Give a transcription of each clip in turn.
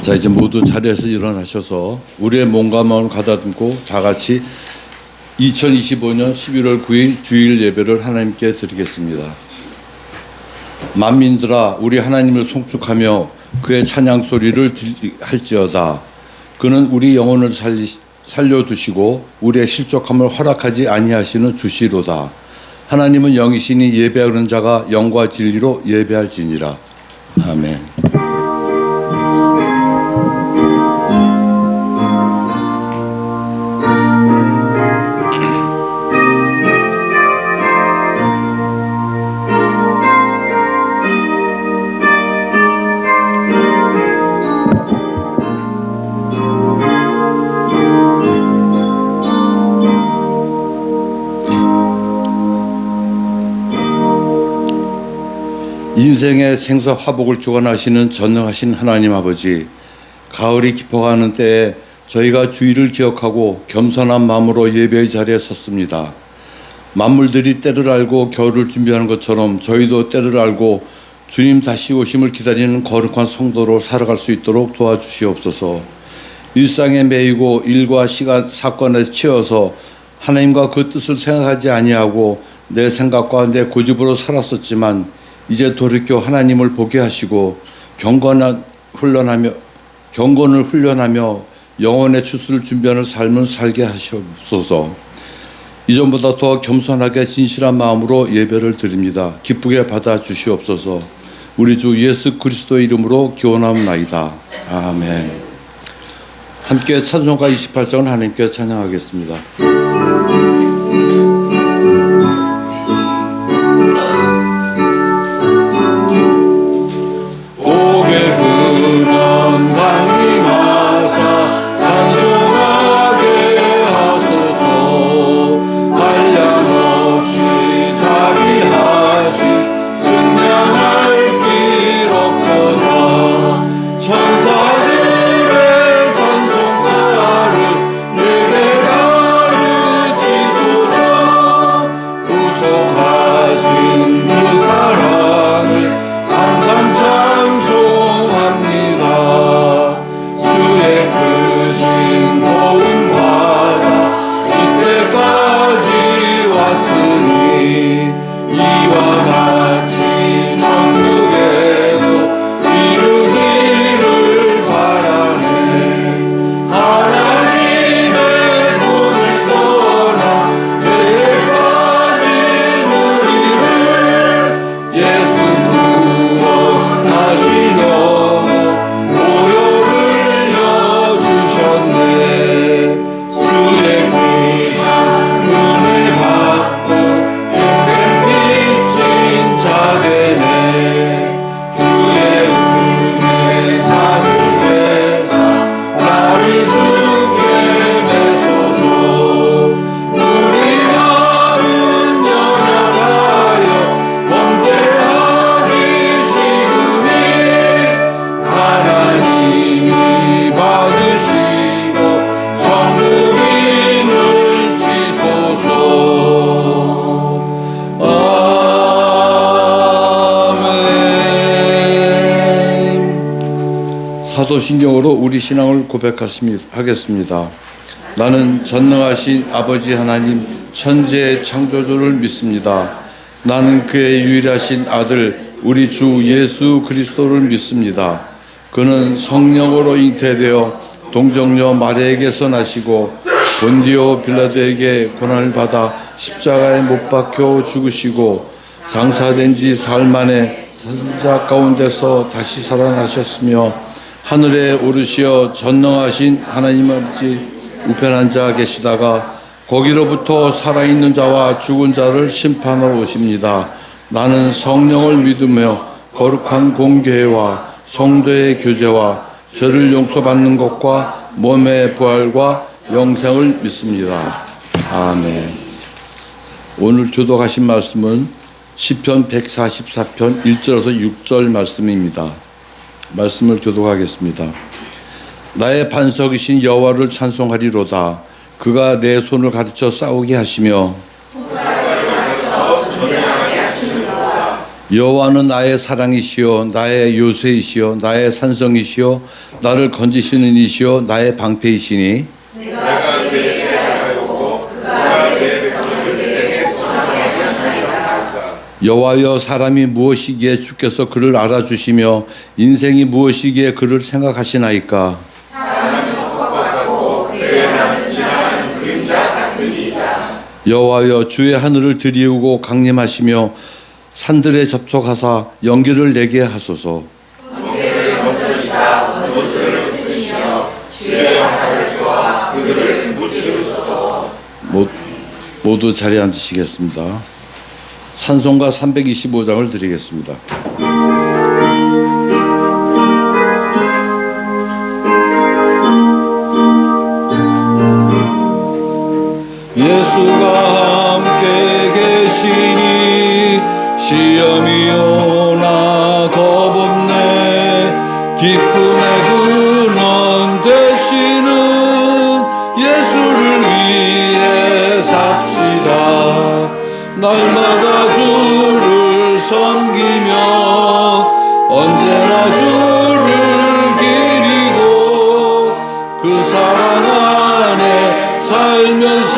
자, 이제 모두 자리에서 일어나셔서 우리의 몸과 마음을 가다듬고 다 같이 2025년 11월 9일 주일 예배를 하나님께 드리겠습니다. 만민들아, 우리 하나님을 송축하며 그의 찬양 소리를 할지어다. 그는 우리 영혼을 살려두시고 우리의 실족함을 허락하지 아니하시는 주시로다. 하나님은 영이시니 예배하는 자가 영과 진리로 예배할지니라. 아멘. 인생의 생사 화복을 주관하시는 전능하신 하나님 아버지, 가을이 깊어가는 때에 저희가 주일을 기억하고 겸손한 마음으로 예배의 자리에 섰습니다. 만물들이 때를 알고 겨울을 준비하는 것처럼 저희도 때를 알고 주님 다시 오심을 기다리는 거룩한 성도로 살아갈 수 있도록 도와주시옵소서. 일상에 매이고 일과 시간, 사건에 치여서 하나님과 그 뜻을 생각하지 아니하고 내 생각과 내 고집으로 살았었지만 이제 돌이켜 하나님을 보게 하시고 경건을 훈련하며 영혼의 추수를 준비하는 삶을 살게 하시옵소서. 이전보다 더 겸손하게 진실한 마음으로 예배를 드립니다. 기쁘게 받아 주시옵소서. 우리 주 예수 그리스도의 이름으로 기원하옵나이다. 아멘. 함께 찬송가 28장을 하나님께 찬양하겠습니다. 사도신경으로 우리 신앙을 고백하겠습니다. 나는 전능하신 아버지 하나님 천지의 창조주를 믿습니다. 나는 그의 유일하신 아들 우리 주 예수 그리스도를 믿습니다. 그는 성령으로 잉태되어 동정녀 마리아에게서 나시고 본디오 빌라도에게 고난을 받아 십자가에 못 박혀 죽으시고 장사된 지 사흘 만에 산자 가운데서 다시 살아나셨으며 하늘에 오르시어 전능하신 하나님 아버지 우편한 자 계시다가 거기로부터 살아있는 자와 죽은 자를 심판하러 오십니다. 나는 성령을 믿으며 거룩한 공교회와 성도의 교제와 죄를 용서받는 것과 몸의 부활과 영생을 믿습니다. 아멘. 오늘 교독하신 말씀은 시편 144편 1절에서 6절 말씀입니다. 말씀을 교독하겠습니다. 나의 반석이신 여호와를 찬송하리로다. 그가 내 손을 가르쳐 싸우게 하시며 여호와는 나의 사랑이시요 나의 요새이시요 나의 산성이시요 나를 건지시는 이시요 나의 방패이시니 내가 그에게 하였고 그가 내 백성을 내게 전하게 하셨나이다. 여호와여 사람이 무엇이기에 주께서 그를 알아주시며 인생이 무엇이기에 그를 생각하시나이까. 사람은 헛것같고 그의 영향을 지나가는 그림자 같으니이다. 여호와여 주의 하늘을 들이우고 강림하시며 산들에 접촉하사 연기를 내게 하소서. 번개를 멈춰주사 원수를 흩으시며 주의 화살을 쏘아 그들을 무찌르소서. 모두 자리에 앉으시겠습니다. 찬송가 325장을 드리겠습니다. 예수가 함께 계시니 시험이 오나 겁없네. 기쁨의 근원 되시는 예수를 위해 삽시다. 날마다 주를 섬기며 언제나 주를 기리고 그 사랑 안에 살면서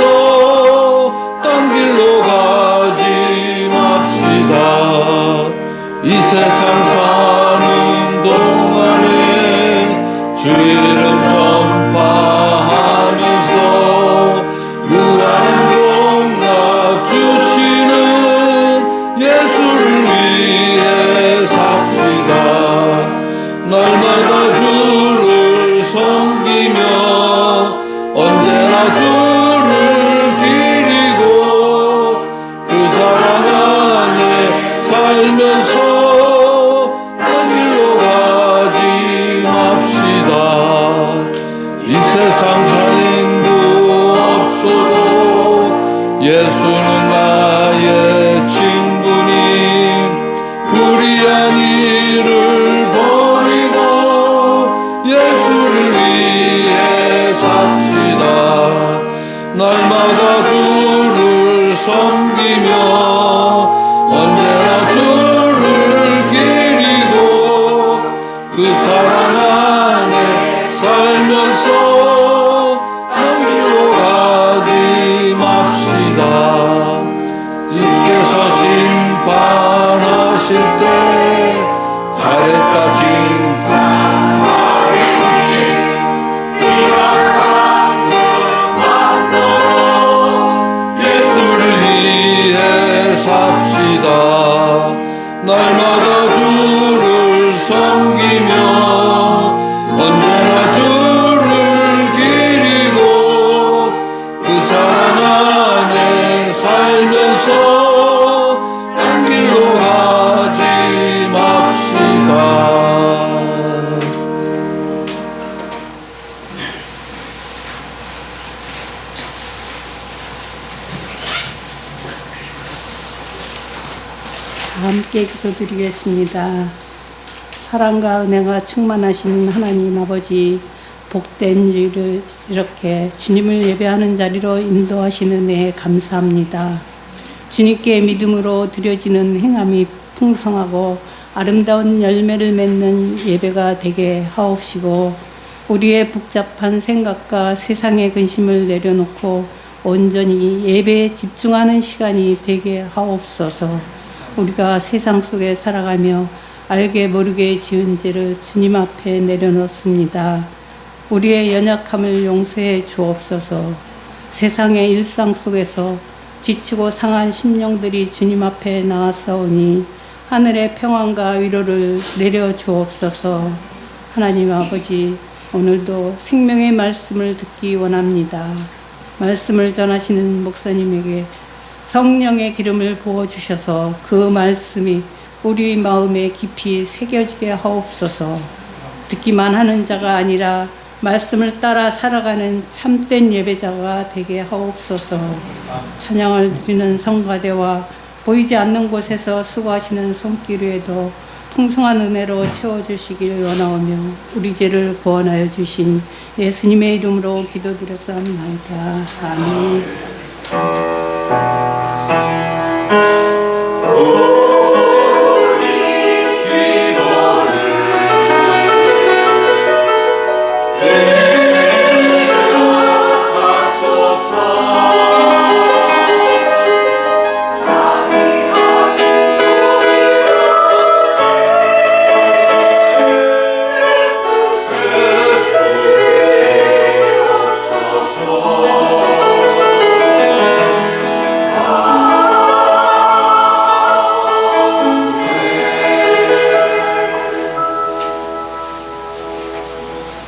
딴 길로 가지 맙시다. 이 세상 사는 동안에 주의 이름 전파하면서 무한한 공락 주시는 예수를 위해 삽시다. 날마다 주를 섬기며 언제나 주를 기리고 그 사랑 안에 살면서 딴 길로 가지 맙시다. 이 세상 살림도 없어도 예수는 나의 친구니 불의한 일을 버리고 예수를 위해 삽시다. 날마다 주를 섬기며 언제나 주를 기리고 그 사랑 안에 살면서 딴 길로 가지 맙시다. 주께서 심판하실 때 잘했다 칭찬하리니 이런 사랑도 만나러 예수를 위해 삽시다. 날마다 주를 섬기며 언제나 주를 기리고 그 사랑 안에 살면서 딴 길로 가지 맙시다. 함께 기도드리겠습니다. 사랑과 은혜가 충만하신 하나님 아버지, 복된 일을 이렇게 주님을 예배하는 자리로 인도하시는 은혜에 감사합니다. 주님께 믿음으로 드려지는 행함이 풍성하고 아름다운 열매를 맺는 예배가 되게 하옵시고, 우리의 복잡한 생각과 세상의 근심을 내려놓고 온전히 예배에 집중하는 시간이 되게 하옵소서. 우리가 세상 속에 살아가며 알게 모르게 지은 죄를 주님 앞에 내려놓습니다. 우리의 연약함을 용서해 주옵소서. 세상의 일상 속에서 지치고 상한 심령들이 주님 앞에 나아서오니 하늘의 평안과 위로를 내려 주옵소서. 하나님 아버지, 오늘도 생명의 말씀을 듣기 원합니다. 말씀을 전하시는 목사님에게 성령의 기름을 부어주셔서 그 말씀이 우리 마음에 깊이 새겨지게 하옵소서. 듣기만 하는 자가 아니라 말씀을 따라 살아가는 참된 예배자가 되게 하옵소서. 찬양을 드리는 성가대와 보이지 않는 곳에서 수고하시는 손길 위에도 풍성한 은혜로 채워주시길 원하오며 우리 죄를 구원하여 주신 예수님의 이름으로 기도드렸사옵나이다. 아멘.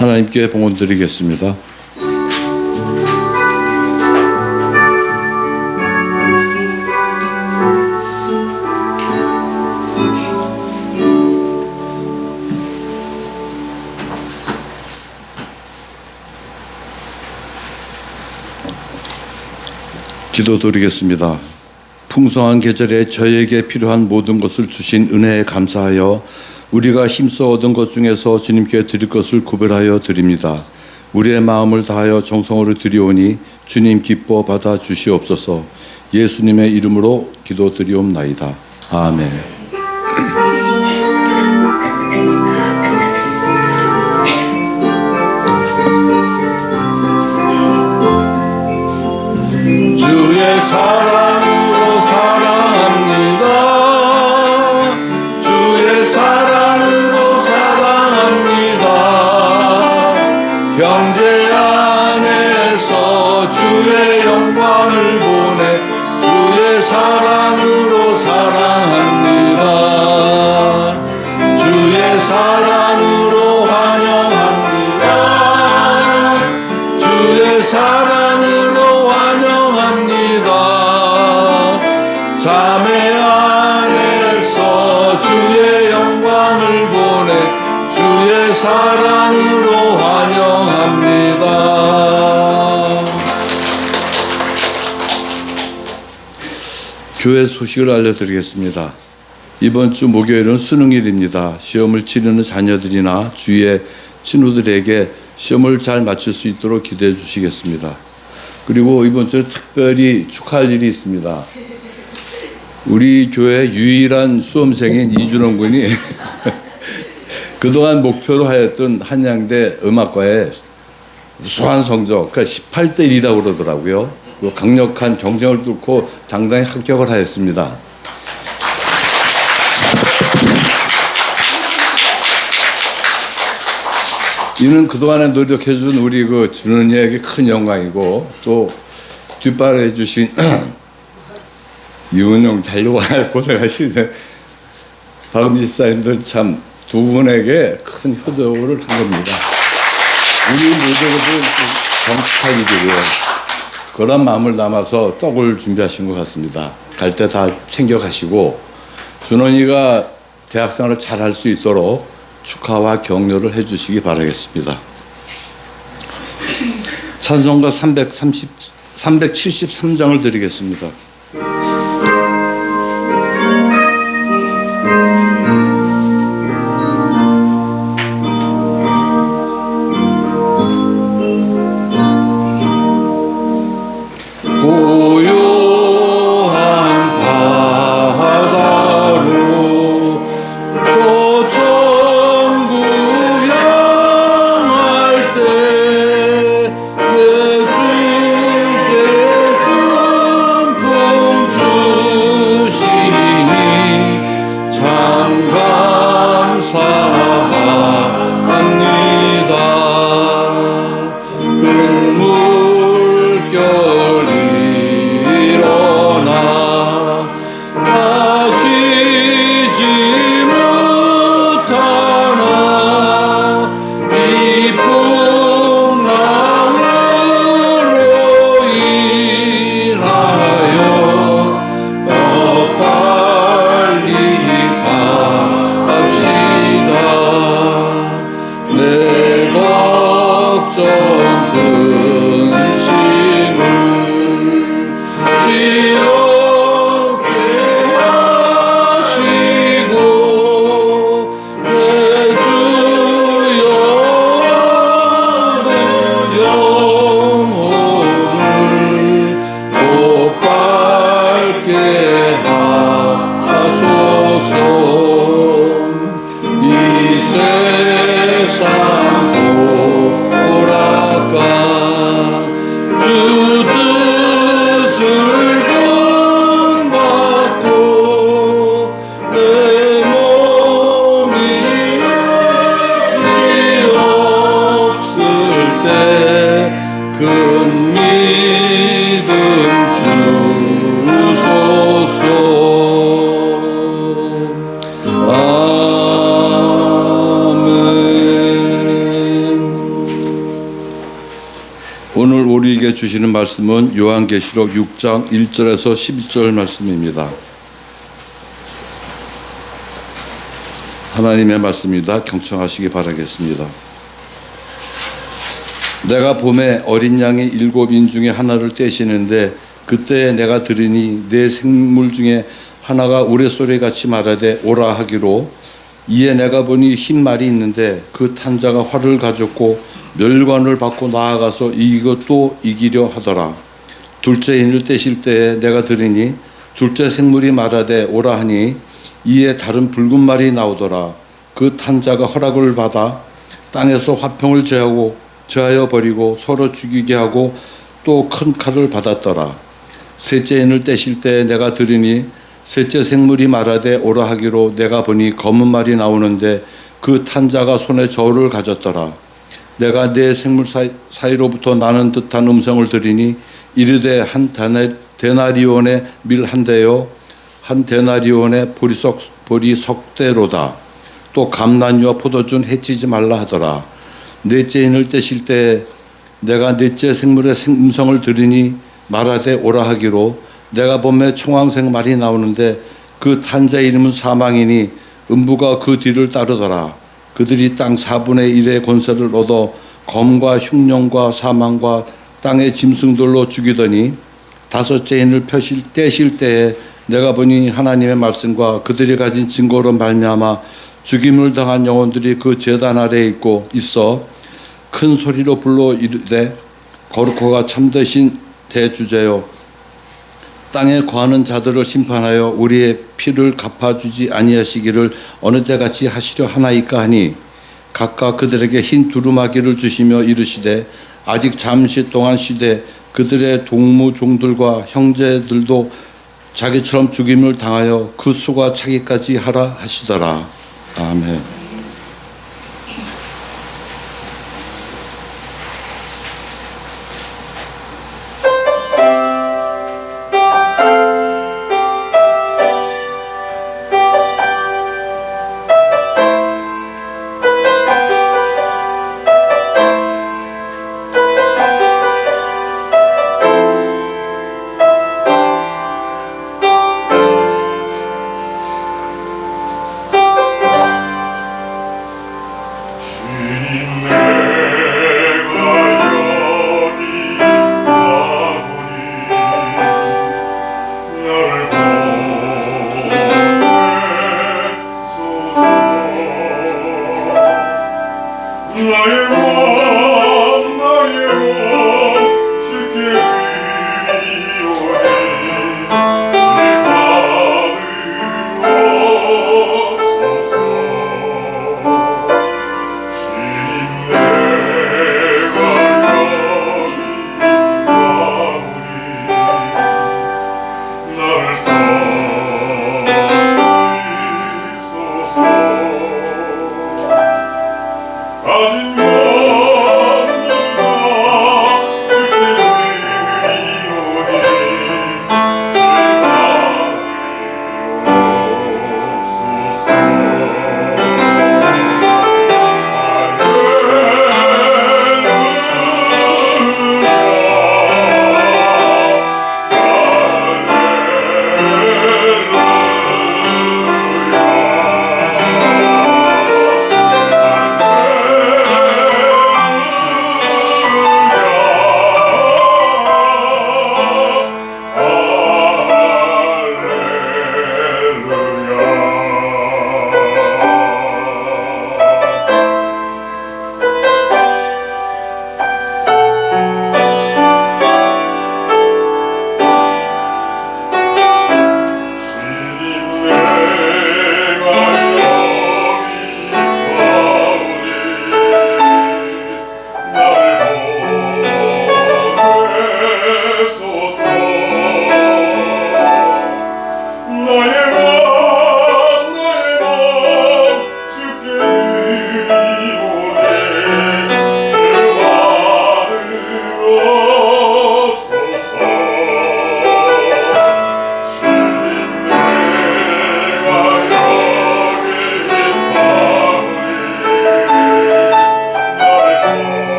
하나님께 봉헌 드리겠습니다. 기도드리겠습니다. 풍성한 계절에 저에게 필요한 모든 것을 주신 은혜에 감사하여 우리가 힘써 얻은 것 중에서 주님께 드릴 것을 구별하여 드립니다. 우리의 마음을 다하여 정성으로 드리오니 주님 기뻐 받아 주시옵소서. 예수님의 이름으로 기도드리옵나이다. 아멘. 주의 사랑으로 사랑합니다. 주의 사랑으로 사랑합니다. 형제 안에서 주의 영광을 보내 주의 사랑으로 사랑합니다. 주의 사랑으로 환영합니다. 주의 사랑으로 환영합니다. 자매 안에서 주의 영광을 보내 주의 사랑으로 환영합니다. 교회 소식을 알려드리겠습니다. 이번 주 목요일은 수능일입니다. 시험을 치르는 자녀들이나 주위의 친구들에게 시험을 잘 마칠 수 있도록 기대해 주시겠습니다. 그리고 이번 주에 특별히 축하할 일이 있습니다. 우리 교회 유일한 수험생인 이준원 군이 그동안 목표로 하였던 한양대 음악과의 우수한 성적, 그러니까 18대 1이라고 그러더라고요. 그 강력한 경쟁을 뚫고 당당히 합격을 하였습니다. 이는 그동안에 노력해준 우리 그 준원이에게 큰 영광이고, 또 뒷바라해 주신 유은영 잘려고 고생하시는 박음지 집사님들 참 두 분에게 큰 효도를 한 겁니다. 우리 모두에도 정직한 일이고요. 그런 마음을 담아서 떡을 준비하신 것 같습니다. 갈 때 다 챙겨가시고 준원이가 대학생활을 잘 할 수 있도록 축하와 격려를 해주시기 바라겠습니다. 찬송가 373장을 드리겠습니다. 세상 보라 우리에게 주시는 말씀은 요한계시록 6장 1절에서 11절 말씀입니다. 하나님의 말씀입니다. 경청하시기 바라겠습니다. 내가 봄에 어린 양의 7인 중에 하나를 떼시는데 그때 내가 들으니 내 생물 중에 하나가 우레소리같이 말하되 오라 하기로, 이에 내가 보니 흰 말이 있는데 그 탄자가 활을 가졌고 멸관을 받고 나아가서 이것도 이기려 하더라. 둘째 인을 떼실 때에 내가 들으니 둘째 생물이 말하되 오라 하니 이에 다른 붉은 말이 나오더라. 그 탄자가 허락을 받아 땅에서 화평을 제하여 버리고 서로 죽이게 하고 또 큰 칼을 받았더라. 셋째 인을 떼실 때에 내가 들으니 셋째 생물이 말하되 오라 하기로, 내가 보니 검은 말이 나오는데 그 탄자가 손에 저울을 가졌더라. 내가 내 생물 사이로부터 나는 듯한 음성을 들으니 이르되 한 데나리온의 밀 한 대요 한 데나리온의 보리 석대로다. 또 감난이와 포도주는 해치지 말라 하더라. 넷째 인을 떼실 때 내가 넷째 생물의 음성을 들으니 말하되 오라 하기로, 내가 봄에 청황색 말이 나오는데 그 탄자 이름은 사망이니 음부가 그 뒤를 따르더라. 그들이 땅 4분의 1의 권세를 얻어 검과 흉령과 사망과 땅의 짐승들로 죽이더니, 다섯째 인을 떼실 때에 내가 보니 하나님의 말씀과 그들이 가진 증거로 말미암아 죽임을 당한 영혼들이 그 제단 아래에 있어 큰 소리로 불러 이르되, 거룩하고 참되신 대주제여, 땅에 거하는 자들을 심판하여 우리의 피를 갚아주지 아니하시기를 어느 때같이 하시려 하나이까 하니, 각각 그들에게 흰 두루마기를 주시며 이르시되 아직 잠시 동안 쉬되 그들의 동무종들과 형제들도 자기처럼 죽임을 당하여 그 수가 차기까지 하라 하시더라. 아멘.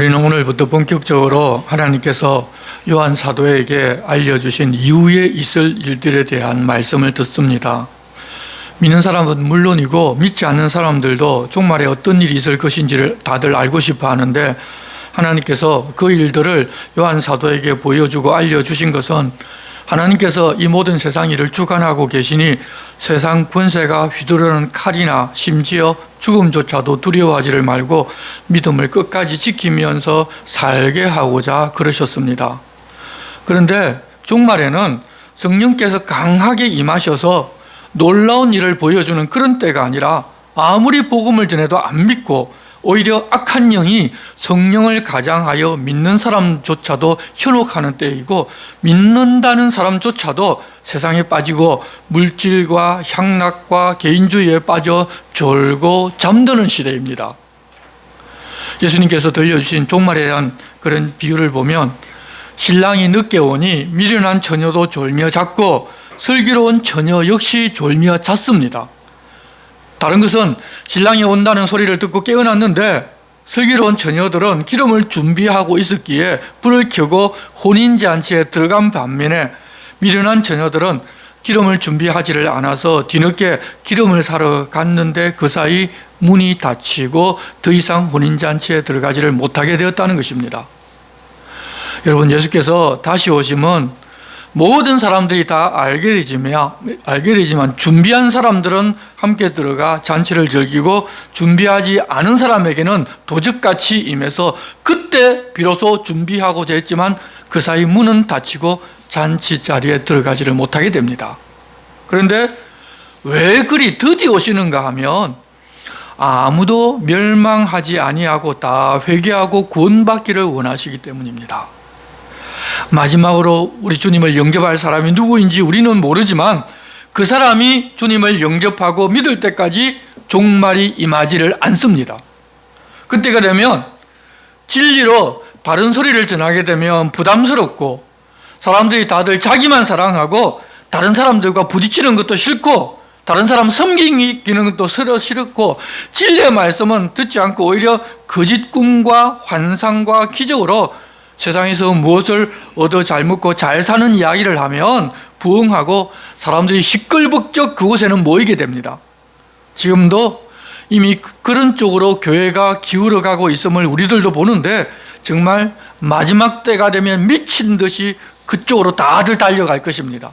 우리는 오늘부터 본격적으로 하나님께서 요한 사도에게 알려주신 이후에 있을 일들에 대한 말씀을 듣습니다. 믿는 사람은 물론이고 믿지 않는 사람들도 종말에 어떤 일이 있을 것인지를 다들 알고 싶어 하는데, 하나님께서 그 일들을 요한 사도에게 보여주고 알려주신 것은 하나님께서 이 모든 세상 일을 주관하고 계시니 세상 권세가 휘두르는 칼이나 심지어 죽음조차도 두려워하지를 말고 믿음을 끝까지 지키면서 살게 하고자 그러셨습니다. 그런데 종말에는 성령께서 강하게 임하셔서 놀라운 일을 보여주는 그런 때가 아니라, 아무리 복음을 전해도 안 믿고 오히려 악한 영이 성령을 가장하여 믿는 사람조차도 현혹하는 때이고, 믿는다는 사람조차도 세상에 빠지고 물질과 향락과 개인주의에 빠져 졸고 잠드는 시대입니다. 예수님께서 들려주신 종말에 대한 그런 비유를 보면, 신랑이 늦게 오니 미련한 처녀도 졸며 잤고 슬기로운 처녀 역시 졸며 잤습니다. 다른 것은 신랑이 온다는 소리를 듣고 깨어났는데, 슬기로운 처녀들은 기름을 준비하고 있었기에 불을 켜고 혼인잔치에 들어간 반면에, 미련한 처녀들은 기름을 준비하지를 않아서 뒤늦게 기름을 사러 갔는데 그 사이 문이 닫히고 더 이상 혼인잔치에 들어가지를 못하게 되었다는 것입니다. 여러분, 예수께서 다시 오심은 모든 사람들이 다 알게 되지만 준비한 사람들은 함께 들어가 잔치를 즐기고, 준비하지 않은 사람에게는 도적같이 임해서 그때 비로소 준비하고자 했지만 그 사이 문은 닫히고 잔치 자리에 들어가지를 못하게 됩니다. 그런데 왜 그리 드디어 오시는가 하면, 아무도 멸망하지 아니하고 다 회개하고 구원받기를 원하시기 때문입니다. 마지막으로 우리 주님을 영접할 사람이 누구인지 우리는 모르지만, 그 사람이 주님을 영접하고 믿을 때까지 종말이 임하지를 않습니다. 그때가 되면 진리로 바른 소리를 전하게 되면 부담스럽고, 사람들이 다들 자기만 사랑하고 다른 사람들과 부딪히는 것도 싫고 다른 사람 섬기는 것도 서로 싫고, 진리의 말씀은 듣지 않고 오히려 거짓 꿈과 환상과 기적으로 세상에서 무엇을 얻어 잘 먹고 잘 사는 이야기를 하면 부응하고 사람들이 시끌벅적 그곳에는 모이게 됩니다. 지금도 이미 그런 쪽으로 교회가 기울어가고 있음을 우리들도 보는데, 정말 마지막 때가 되면 미친 듯이 그쪽으로 다들 달려갈 것입니다.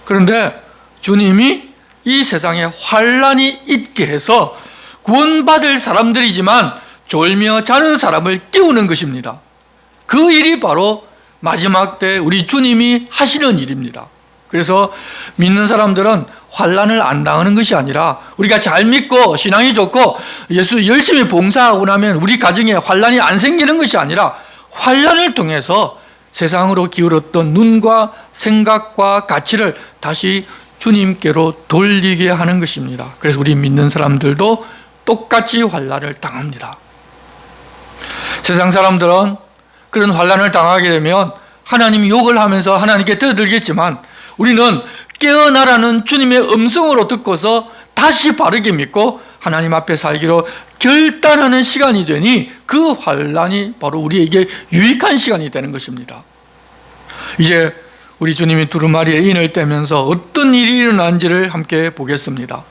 그런데 주님이 이 세상에 환난이 있게 해서 구원받을 사람들이지만 졸며 자는 사람을 깨우는 것입니다. 그 일이 바로 마지막 때 우리 주님이 하시는 일입니다. 그래서 믿는 사람들은 환난을 안 당하는 것이 아니라, 우리가 잘 믿고 신앙이 좋고 예수 열심히 봉사하고 나면 우리 가정에 환난이 안 생기는 것이 아니라, 환난을 통해서 세상으로 기울었던 눈과 생각과 가치를 다시 주님께로 돌리게 하는 것입니다. 그래서 우리 믿는 사람들도 똑같이 환난을 당합니다. 세상 사람들은 그런 환난을 당하게 되면 하나님 욕을 하면서 하나님께 떠들겠지만, 우리는 깨어나라는 주님의 음성으로 듣고서 다시 바르게 믿고 하나님 앞에 살기로 결단하는 시간이 되니, 그 환난이 바로 우리에게 유익한 시간이 되는 것입니다. 이제 우리 주님이 두루마리에 인을 떼면서 어떤 일이 일어난지를 함께 보겠습니다.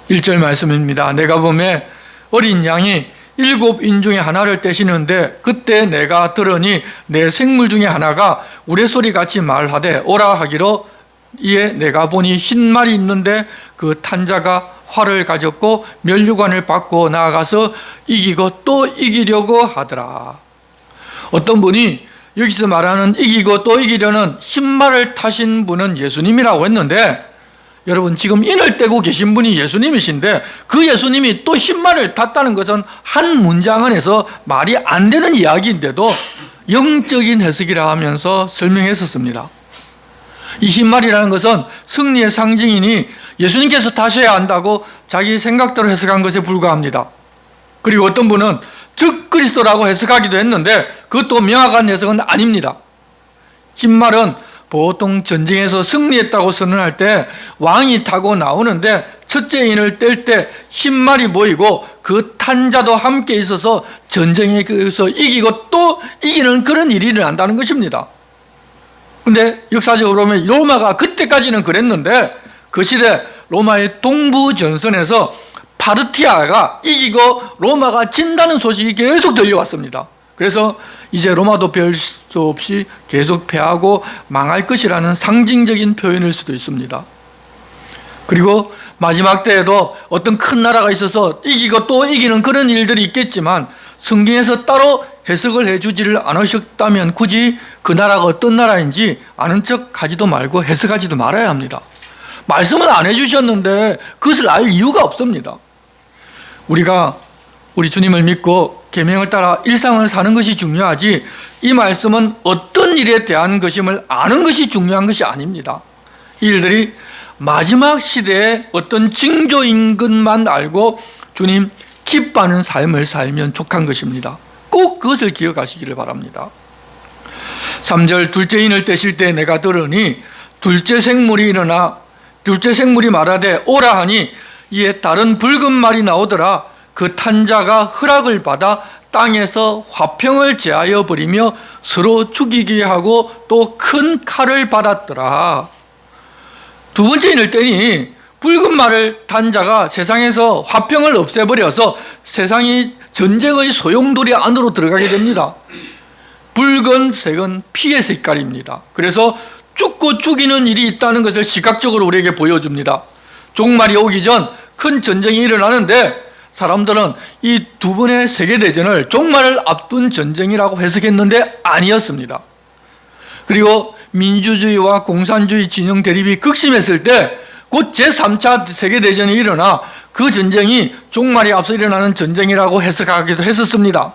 1절 말씀입니다. 내가 보매 어린 양이 7인 중에 하나를 떼시는데, 그때 내가 들으니 내 생물 중에 하나가 우레소리같이 말하되 오라 하기로, 이에 내가 보니 흰 말이 있는데 그 탄자가 활을 가졌고 면류관을 받고 나아가서 이기고 또 이기려고 하더라. 어떤 분이 여기서 말하는 이기고 또 이기려는 흰 말을 타신 분은 예수님이라고 했는데, 여러분, 지금 인을 떼고 계신 분이 예수님이신데 그 예수님이 또 흰 말을 탔다는 것은 한 문장 안에서 말이 안 되는 이야기인데도 영적인 해석이라 하면서 설명했었습니다. 이 흰 말이라는 것은 승리의 상징이니 예수님께서 타셔야 한다고 자기 생각대로 해석한 것에 불과합니다. 그리고 어떤 분은 즉 그리스도라고 해석하기도 했는데 그것도 명확한 해석은 아닙니다. 흰 말은 보통 전쟁에서 승리했다고 선언할 때 왕이 타고 나오는데 첫째 인을 뗄 때 흰말이 보이고 그 탄자도 함께 있어서 전쟁에서 이기고 또 이기는 그런 일이 일어난다는 것입니다. 근데 역사적으로 보면 로마가 그때까지는 그랬는데 그 시대 로마의 동부 전선에서 파르티아가 이기고 로마가 진다는 소식이 계속 들려왔습니다. 그래서 이제 로마도 별 수 없이 계속 패하고 망할 것이라는 상징적인 표현일 수도 있습니다. 그리고 마지막 때에도 어떤 큰 나라가 있어서 이기고 또 이기는 그런 일들이 있겠지만 성경에서 따로 해석을 해주지를 않으셨다면 굳이 그 나라가 어떤 나라인지 아는 척 하지도 말고 해석하지도 말아야 합니다. 말씀을 안 해주셨는데 그것을 알 이유가 없습니다. 우리가 우리 주님을 믿고 계명을 따라 일상을 사는 것이 중요하지 이 말씀은 어떤 일에 대한 것임을 아는 것이 중요한 것이 아닙니다. 이 일들이 마지막 시대에 어떤 징조인 것만 알고 주님 기뻐하는 삶을 살면 족한 것입니다. 꼭 그것을 기억하시기를 바랍니다. 3절 둘째 인을 떼실 때 내가 들으니 둘째 생물이 일어나 둘째 생물이 말하되 오라 하니 이에 다른 붉은 말이 나오더라. 그 탄자가 허락을 받아 땅에서 화평을 제하여 버리며 서로 죽이게 하고 또 큰 칼을 받았더라. 두 번째 인을 떼니 붉은 말을 탄자가 세상에서 화평을 없애버려서 세상이 전쟁의 소용돌이 안으로 들어가게 됩니다. 붉은색은 피의 색깔입니다. 그래서 죽고 죽이는 일이 있다는 것을 시각적으로 우리에게 보여줍니다. 종말이 오기 전 큰 전쟁이 일어나는데 사람들은 이 두 번의 세계대전을 종말을 앞둔 전쟁이라고 해석했는데 아니었습니다. 그리고 민주주의와 공산주의 진영 대립이 극심했을 때 곧 제3차 세계대전이 일어나 그 전쟁이 종말이 앞서 일어나는 전쟁이라고 해석하기도 했었습니다.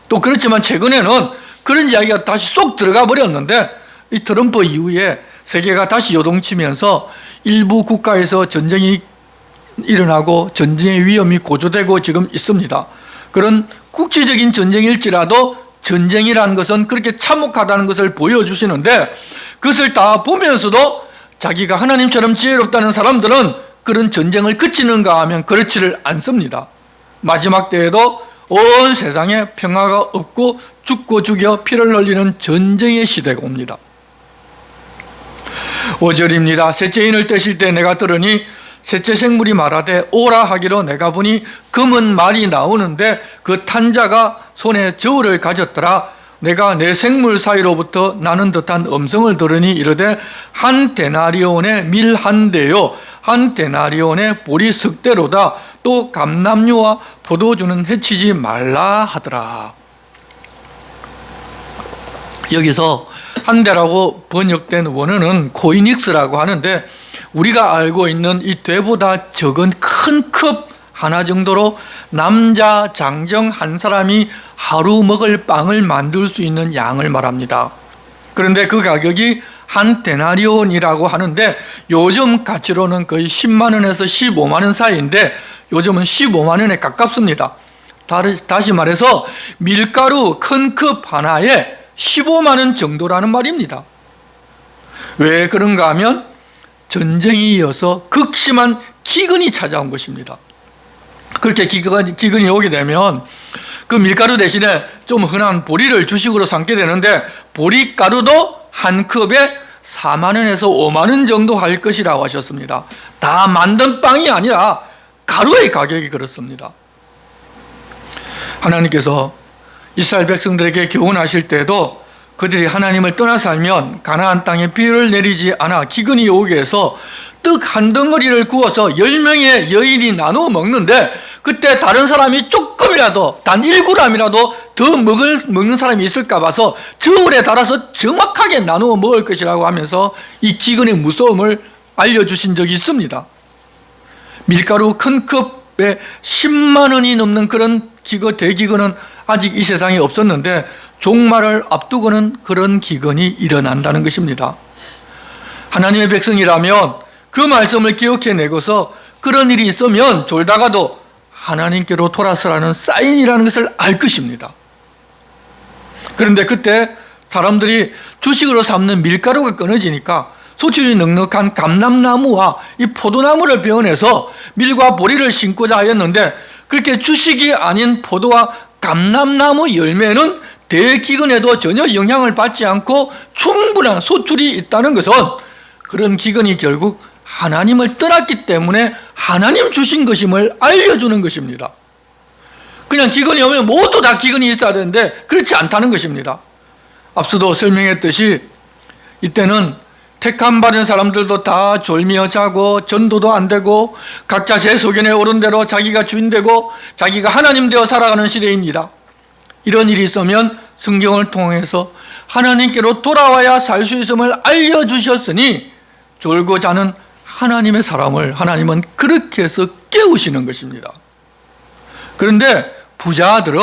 또 그렇지만 최근에는 그런 이야기가 다시 쏙 들어가 버렸는데 이 트럼프 이후에 세계가 다시 요동치면서 일부 국가에서 전쟁이 일어나고 전쟁의 위험이 고조되고 지금 있습니다. 그런 국제적인 전쟁일지라도 전쟁이라는 것은 그렇게 참혹하다는 것을 보여주시는데 그것을 다 보면서도 자기가 하나님처럼 지혜롭다는 사람들은 그런 전쟁을 그치는가 하면 그렇지를 않습니다. 마지막 때에도 온 세상에 평화가 없고 죽고 죽여 피를 흘리는 전쟁의 시대가 옵니다. 5절입니다. 셋째 인을 떼실 때 내가 들으니 셋째 생물이 말하되 오라 하기로 내가 보니 검은 말이 나오는데 그 탄자가 손에 저울을 가졌더라. 내가 내 생물 사이로부터 나는 듯한 음성을 들으니 이르되 한 데나리온의 밀 한 대요 한 데나리온의 보리 석 대로다. 또 감람류와 포도주는 해치지 말라 하더라. 여기서 한 대라고 번역된 원어는 코이닉스라고 하는데 우리가 알고 있는 이 되보다 적은 큰 컵 하나 정도로 남자 장정 한 사람이 하루 먹을 빵을 만들 수 있는 양을 말합니다. 그런데 그 가격이 한 데나리온이라고 하는데 요즘 가치로는 거의 10만 원에서 15만 원 사이인데 요즘은 15만 원에 가깝습니다. 다시 말해서 밀가루 큰 컵 하나에 15만 원 정도라는 말입니다. 왜 그런가 하면 전쟁이 이어서 극심한 기근이 찾아온 것입니다. 그렇게 기근이 오게 되면 그 밀가루 대신에 좀 흔한 보리를 주식으로 삼게 되는데 보리가루도 한 컵에 4만 원에서 5만 원 정도 할 것이라고 하셨습니다. 다 만든 빵이 아니라 가루의 가격이 그렇습니다. 하나님께서 이스라엘 백성들에게 교훈하실 때도 그들이 하나님을 떠나 살면 가나안 땅에 비를 내리지 않아 기근이 오게 해서 떡 한 덩어리를 구워서 10명의 여인이 나누어 먹는데 그때 다른 사람이 조금이라도 단 1g이라도 더 먹는 사람이 있을까 봐서 저울에 달아서 정확하게 나누어 먹을 것이라고 하면서 이 기근의 무서움을 알려주신 적이 있습니다. 밀가루 큰 컵에 10만 원이 넘는 그런 대기근은 아직 이 세상에 없었는데 종말을 앞두고는 그런 기근이 일어난다는 것입니다. 하나님의 백성이라면 그 말씀을 기억해내고서 그런 일이 있으면 졸다가도 하나님께로 돌아서라는 사인이라는 것을 알 것입니다. 그런데 그때 사람들이 주식으로 삼는 밀가루가 끊어지니까 소출이 넉넉한 감람나무와 이 포도나무를 베어내서 밀과 보리를 심고자 하였는데 그렇게 주식이 아닌 포도와 감람나무 열매는 대기근에도 전혀 영향을 받지 않고 충분한 소출이 있다는 것은 그런 기근이 결국 하나님을 떠났기 때문에 하나님 주신 것임을 알려주는 것입니다. 그냥 기근이 오면 모두 다 기근이 있어야 되는데 그렇지 않다는 것입니다. 앞서도 설명했듯이 이때는 택함 받은 사람들도 다 졸미어 자고 전도도 안 되고 각자 제 소견에 오른 대로 자기가 주인 되고 자기가 하나님 되어 살아가는 시대입니다. 이런 일이 있으면 성경을 통해서 하나님께로 돌아와야 살 수 있음을 알려주셨으니 졸고 자는 하나님의 사람을 하나님은 그렇게 해서 깨우시는 것입니다. 그런데 부자들은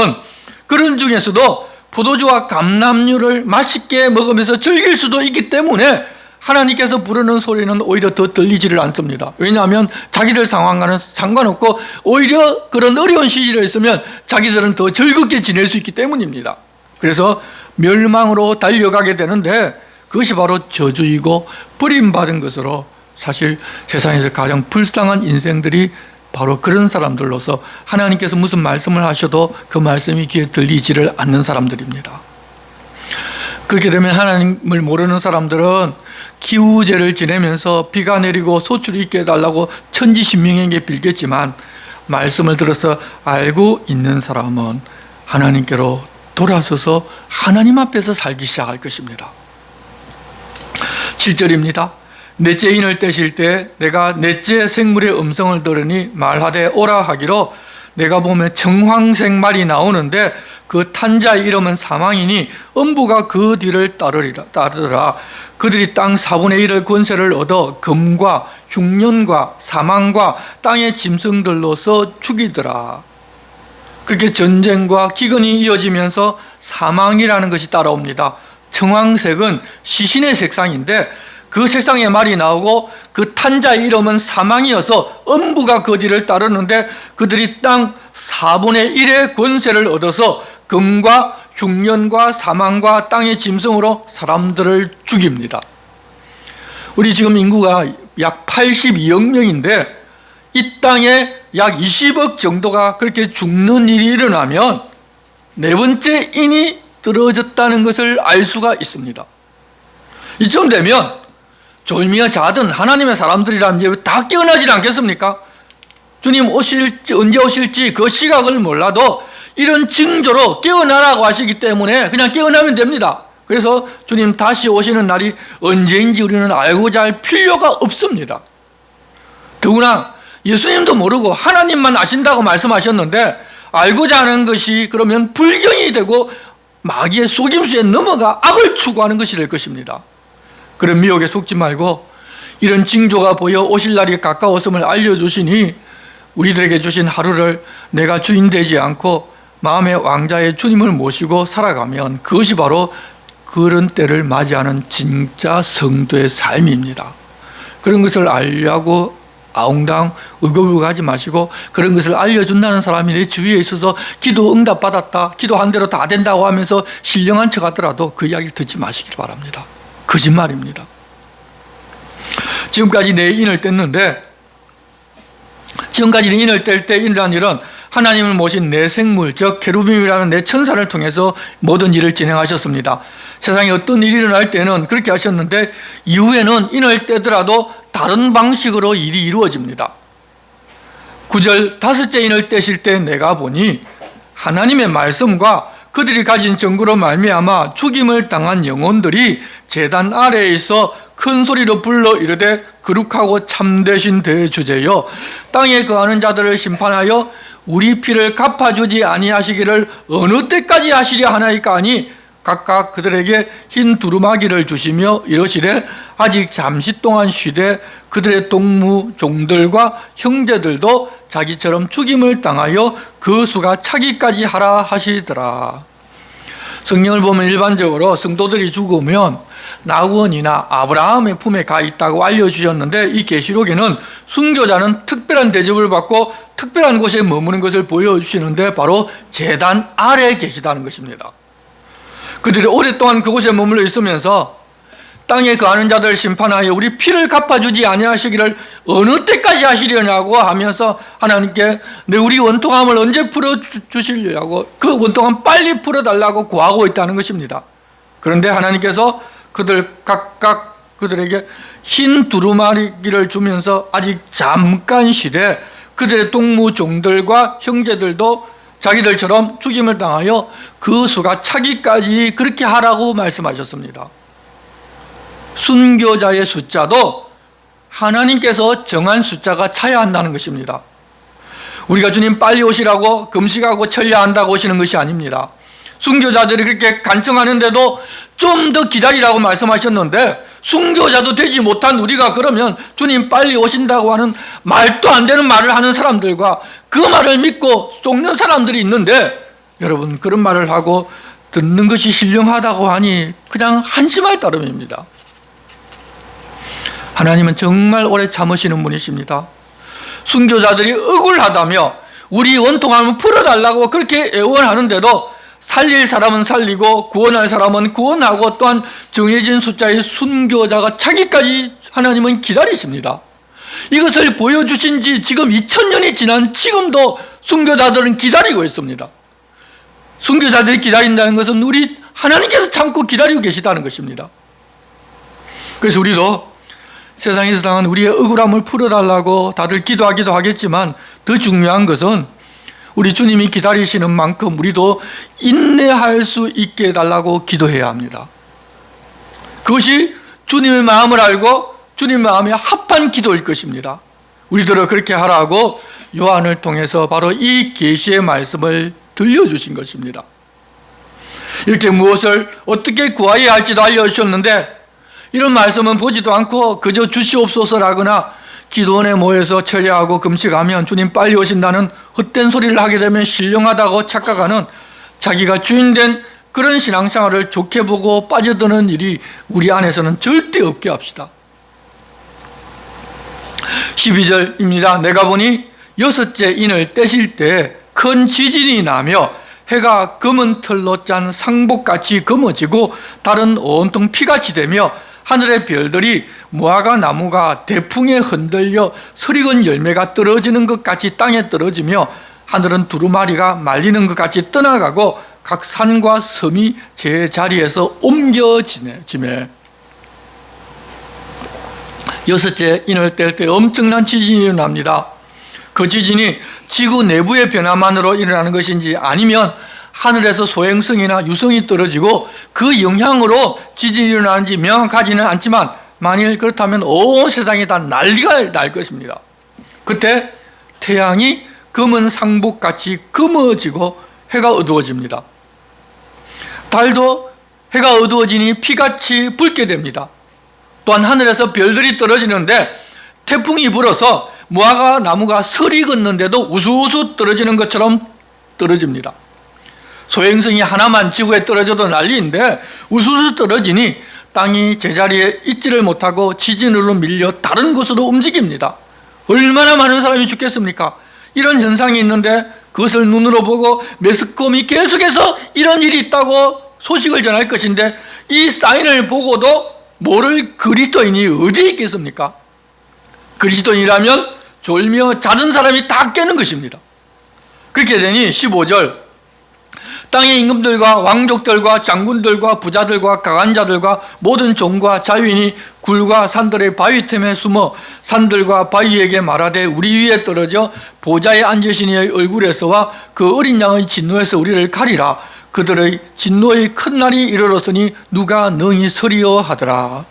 그런 중에서도 포도주와 감람류를 맛있게 먹으면서 즐길 수도 있기 때문에 하나님께서 부르는 소리는 오히려 더 들리지를 않습니다. 왜냐하면 자기들 상황과는 상관없고 오히려 그런 어려운 시절에 있으면 자기들은 더 즐겁게 지낼 수 있기 때문입니다. 그래서 멸망으로 달려가게 되는데 그것이 바로 저주이고 버림받은 것으로 사실 세상에서 가장 불쌍한 인생들이 바로 그런 사람들로서 하나님께서 무슨 말씀을 하셔도 그 말씀이 귀에 들리지를 않는 사람들입니다. 그렇게 되면 하나님을 모르는 사람들은 기우제를 지내면서 비가 내리고 소출이 있게 해달라고 천지신명에게 빌겠지만 말씀을 들어서 알고 있는 사람은 하나님께로 돌아서서 하나님 앞에서 살기 시작할 것입니다. 7절입니다. 넷째 인을 떼실 때 내가 넷째 생물의 음성을 들으니 말하되 오라 하기로 내가 보면 정황색 말이 나오는데 그 탄자의 이름은 사망이니 음부가 그 뒤를 따르더라. 그들이 땅 4분의 1의 권세를 얻어 금과 흉년과 사망과 땅의 짐승들로서 죽이더라. 그렇게 전쟁과 기근이 이어지면서 사망이라는 것이 따라옵니다. 정황색은 시신의 색상인데 그 색상의 말이 나오고 그 탄자의 이름은 사망이어서 음부가 그 뒤를 따르는데 그들이 땅 4분의 1의 권세를 얻어서 금과 흉년과 사망과 땅의 짐승으로 사람들을 죽입니다. 우리 지금 인구가 약 82억 명인데 이 땅에 약 20억 정도가 그렇게 죽는 일이 일어나면 네 번째 인이 떨어졌다는 것을 알 수가 있습니다. 이쯤 되면 졸미어 자든 하나님의 사람들이라면 이제 다 깨어나지 않겠습니까? 주님 언제 오실지 그 시각을 몰라도 이런 징조로 깨어나라고 하시기 때문에 그냥 깨어나면 됩니다. 그래서 주님 다시 오시는 날이 언제인지 우리는 알고자 할 필요가 없습니다. 더구나 예수님도 모르고 하나님만 아신다고 말씀하셨는데 알고자 하는 것이 그러면 불경이 되고 마귀의 속임수에 넘어가 악을 추구하는 것이 될 것입니다. 그런 미혹에 속지 말고 이런 징조가 보여 오실 날이 가까웠음을 알려주시니 우리들에게 주신 하루를 내가 주인 되지 않고 마음의 왕자의 주님을 모시고 살아가면 그것이 바로 그런 때를 맞이하는 진짜 성도의 삶입니다. 그런 것을 알려고 아웅당 의거부하지 마시고 그런 것을 알려준다는 사람이 내 주위에 있어서 기도 응답 받았다, 기도한 대로 다 된다고 하면서 신령한 척 하더라도 그 이야기 듣지 마시길 바랍니다. 거짓말입니다. 지금까지 내 인을 뗐는데 지금까지 인을 뗄 때 인이라는 일은 하나님을 모신 내 생물 즉 케루빔이라는 내 천사를 통해서 모든 일을 진행하셨습니다. 세상에 어떤 일이 일어날 때는 그렇게 하셨는데 이후에는 인을 떼더라도 다른 방식으로 일이 이루어집니다. 9절 다섯째 인을 떼실 때 내가 보니 하나님의 말씀과 그들이 가진 증거로 말미암아 죽임을 당한 영혼들이 제단 아래에 있어 큰 소리로 불러 이르되 거룩하고 참되신 대주제여 땅에 거하는 자들을 심판하여 우리 피를 갚아주지 아니하시기를 어느 때까지 하시려 하나이까 하니 각각 그들에게 흰 두루마기를 주시며 이러시되 아직 잠시 동안 쉬되 그들의 동무 종들과 형제들도 자기처럼 죽임을 당하여 그 수가 차기까지 하라 하시더라. 성경을 보면 일반적으로 성도들이 죽으면 나원이나 아브라함의 품에 가 있다고 알려주셨는데 이 계시록에는 순교자는 특별한 대접을 받고 특별한 곳에 머무는 것을 보여주시는데 바로 제단 아래에 계시다는 것입니다. 그들이 오랫동안 그곳에 머물러 있으면서 땅에 거하는 자들 심판하여 우리 피를 갚아주지 아니하시기를 어느 때까지 하시려냐고 하면서 하나님께 우리 원통함을 언제 풀어주시려고 그 원통함 빨리 풀어달라고 구하고 있다는 것입니다. 그런데 하나님께서 그들 각각 그들에게 흰 두루마리기를 주면서 아직 잠깐 시대 그들의 동무종들과 형제들도 자기들처럼 죽임을 당하여 그 수가 차기까지 그렇게 하라고 말씀하셨습니다. 순교자의 숫자도 하나님께서 정한 숫자가 차야 한다는 것입니다. 우리가 주님 빨리 오시라고 금식하고 천례한다고 오시는 것이 아닙니다. 순교자들이 그렇게 간청하는데도 좀 더 기다리라고 말씀하셨는데 순교자도 되지 못한 우리가 그러면 주님 빨리 오신다고 하는 말도 안 되는 말을 하는 사람들과 그 말을 믿고 속는 사람들이 있는데 여러분 그런 말을 하고 듣는 것이 신령하다고 하니 그냥 한심할 따름입니다. 하나님은 정말 오래 참으시는 분이십니다. 순교자들이 억울하다며 우리 원통함을 풀어달라고 그렇게 애원하는데도 살릴 사람은 살리고 구원할 사람은 구원하고 또한 정해진 숫자의 순교자가 차기까지 하나님은 기다리십니다. 이것을 보여주신 지 지금 2000년이 지난 지금도 순교자들은 기다리고 있습니다. 순교자들이 기다린다는 것은 우리 하나님께서 참고 기다리고 계시다는 것입니다. 그래서 우리도 세상에서 당한 우리의 억울함을 풀어달라고 다들 기도하기도 하겠지만 더 중요한 것은 우리 주님이 기다리시는 만큼 우리도 인내할 수 있게 해달라고 기도해야 합니다. 그것이 주님의 마음을 알고 주님 마음에 합한 기도일 것입니다. 우리들은 그렇게 하라고 요한을 통해서 바로 이 계시의 말씀을 들려주신 것입니다. 이렇게 무엇을 어떻게 구하여야 할지도 알려주셨는데 이런 말씀은 보지도 않고 그저 주시옵소서라거나 기도원에 모여서 철야하고 금식하면 주님 빨리 오신다는 헛된 소리를 하게 되면 신령하다고 착각하는 자기가 주인된 그런 신앙생활을 좋게 보고 빠져드는 일이 우리 안에서는 절대 없게 합시다. 12절입니다. 내가 보니 6째 인을 떼실 때 큰 지진이 나며 해가 검은 털로 짠 상복같이 검어지고 달은 온통 피같이 되며 하늘의 별들이 무화과 나무가 대풍에 흔들려 서리건 열매가 떨어지는 것 같이 땅에 떨어지며 하늘은 두루마리가 말리는 것 같이 떠나가고 각 산과 섬이 제 자리에서 옮겨지매 6째 인을 뗄 때 엄청난 지진이 일어납니다. 그 지진이 지구 내부의 변화만으로 일어나는 것인지 아니면 하늘에서 소행성이나 유성이 떨어지고 그 영향으로 지진이 일어나는지 명확하지는 않지만 만일 그렇다면 온 세상에 다 난리가 날 것입니다. 그때 태양이 검은 상복같이 검어지고 해가 어두워집니다. 달도 해가 어두워지니 피같이 붉게 됩니다. 또한 하늘에서 별들이 떨어지는데 태풍이 불어서 무화과 나무가 설이 걷는데도 우수우수 떨어지는 것처럼 떨어집니다. 소행성이 하나만 지구에 떨어져도 난리인데 우수우수 떨어지니 땅이 제자리에 있지를 못하고 지진으로 밀려 다른 곳으로 움직입니다. 얼마나 많은 사람이 죽겠습니까? 이런 현상이 있는데 그것을 눈으로 보고 매스컴이 계속해서 이런 일이 있다고 소식을 전할 것인데 이 사인을 보고도 모를 그리스도인이 어디에 있겠습니까? 그리스도인이라면 졸며 자는 사람이 다 깨는 것입니다. 그렇게 되니 15절 땅의 임금들과 왕족들과 장군들과 부자들과 강한 자들과 모든 종과 자유인이 굴과 산들의 바위 틈에 숨어 산들과 바위에게 말하되 우리 위에 떨어져 보좌에 앉으신 이의 얼굴에서와 그 어린 양의 진노에서 우리를 가리라. 그들의 진노의 큰 날이 이르렀으니 누가 능히 서리어 하더라.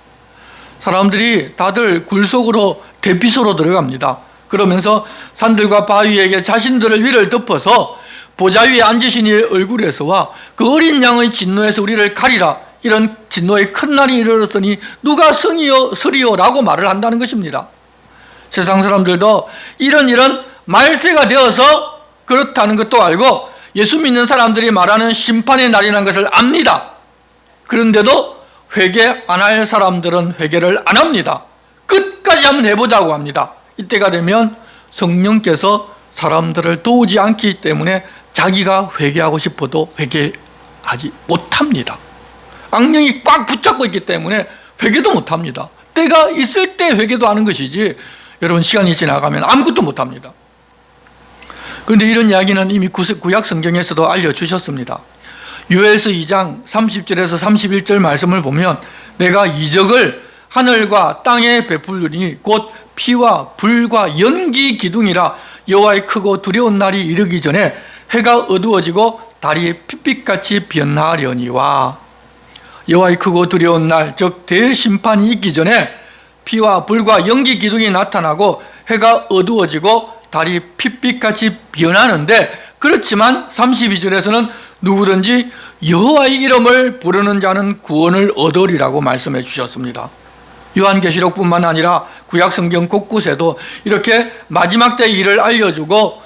사람들이 다들 굴 속으로 대피소로 들어갑니다. 그러면서 산들과 바위에게 자신들을 위를 덮어서 보좌 위에 앉으신 이의 얼굴에서와 그 어린 양의 진노에서 우리를 가리라. 이런 진노의 큰 날이 이르렀으니 누가 서리오라고 말을 한다는 것입니다. 세상 사람들도 이런 말세가 되어서 그렇다는 것도 알고 예수 믿는 사람들이 말하는 심판의 날이라는 것을 압니다. 그런데도 회개 안 할 사람들은 회개를 안 합니다. 끝까지 한번 해보자고 합니다. 이때가 되면 성령께서 사람들을 도우지 않기 때문에 자기가 회개하고 싶어도 회개하지 못합니다. 악령이 꽉 붙잡고 있기 때문에 회개도 못합니다. 때가 있을 때 회개도 하는 것이지 여러분 시간이 지나가면 아무것도 못합니다. 그런데 이런 이야기는 이미 구약 성경에서도 알려주셨습니다. 요엘서 2장 30절에서 31절 말씀을 보면 내가 이적을 하늘과 땅에 베풀리니 곧 피와 불과 연기 기둥이라 여호와의 크고 두려운 날이 이르기 전에 해가 어두워지고 달이 핏빛같이 변하려니와. 여호와의 크고 두려운 날, 즉 대심판이 있기 전에 피와 불과 연기 기둥이 나타나고 해가 어두워지고 달이 핏빛같이 변하는데, 그렇지만 32절에서는 누구든지 여호와의 이름을 부르는 자는 구원을 얻으리라고 말씀해 주셨습니다. 요한계시록뿐만 아니라 구약성경 곳곳에도 이렇게 마지막 때의 일을 알려주고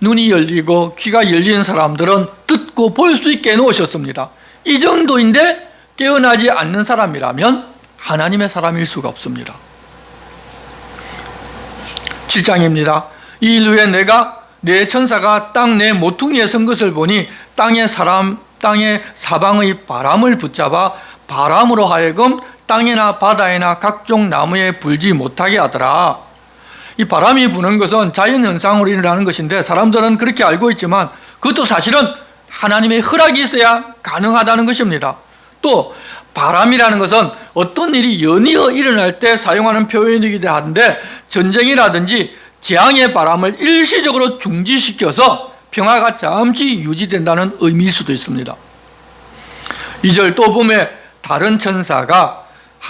눈이 열리고 귀가 열리는 사람들은 듣고 볼 수 있게 해놓으셨습니다. 이 정도인데 깨어나지 않는 사람이라면 하나님의 사람일 수가 없습니다. 7장입니다. 이 일 후에 내가 내 천사가 땅 내 모퉁이에 선 것을 보니 땅의 사방의 바람을 붙잡아 바람으로 하여금 땅이나 바다에나 각종 나무에 불지 못하게 하더라. 이 바람이 부는 것은 자연현상으로 일어나는 것인데 사람들은 그렇게 알고 있지만 그것도 사실은 하나님의 허락이 있어야 가능하다는 것입니다. 또 바람이라는 것은 어떤 일이 연이어 일어날 때 사용하는 표현이기도 한데 전쟁이라든지 재앙의 바람을 일시적으로 중지시켜서 평화가 잠시 유지된다는 의미일 수도 있습니다. 2절 또 보면 다른 천사가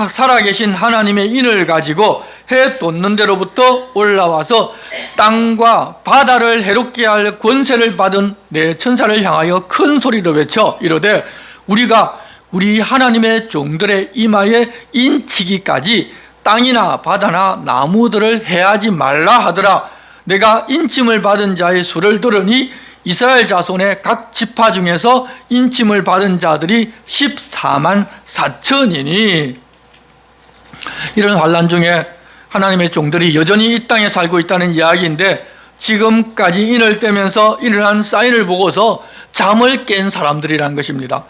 살아계신 하나님의 인을 가지고 해 돋는 데로부터 올라와서 땅과 바다를 해롭게 할 권세를 받은 내 천사를 향하여 큰 소리로 외쳐 이르되 우리가 우리 하나님의 종들의 이마에 인치기까지 땅이나 바다나 나무들을 해하지 말라 하더라. 내가 인침을 받은 자의 수를 들으니 이스라엘 자손의 각 지파 중에서 인침을 받은 자들이 14만 4천이니. 이런 환난 중에 하나님의 종들이 여전히 이 땅에 살고 있다는 이야기인데 지금까지 인을 떼면서 일어난 사인을 보고서 잠을 깬 사람들이라는 것입니다.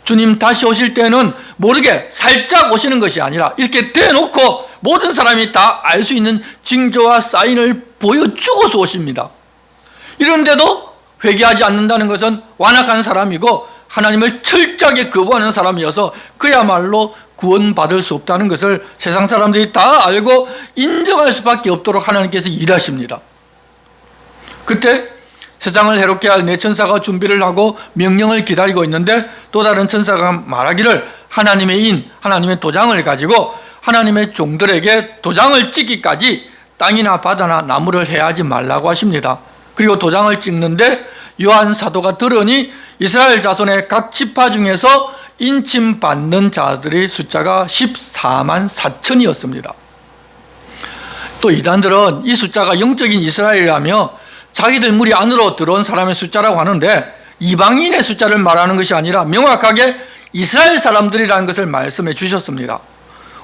주님 다시 오실 때는 모르게 살짝 오시는 것이 아니라 이렇게 대놓고 모든 사람이 다 알 수 있는 징조와 사인을 보여주고서 오십니다. 이런데도 회개하지 않는다는 것은 완악한 사람이고 하나님을 철저하게 거부하는 사람이어서 그야말로 구원받을 수 없다는 것을 세상 사람들이 다 알고 인정할 수밖에 없도록 하나님께서 일하십니다. 그때 세상을 해롭게 할 내 천사가 준비를 하고 명령을 기다리고 있는데 또 다른 천사가 말하기를 하나님의 인, 하나님의 도장을 가지고 하나님의 종들에게 도장을 찍기까지 땅이나 바다나 나무를 해하지 말라고 하십니다. 그리고 도장을 찍는데 요한 사도가 들으니 이스라엘 자손의 각 지파 중에서 인침받는 자들의 숫자가 14만 4천이었습니다. 또 이단들은 이 숫자가 영적인 이스라엘이라며 자기들 무리 안으로 들어온 사람의 숫자라고 하는데 이방인의 숫자를 말하는 것이 아니라 명확하게 이스라엘 사람들이라는 것을 말씀해 주셨습니다.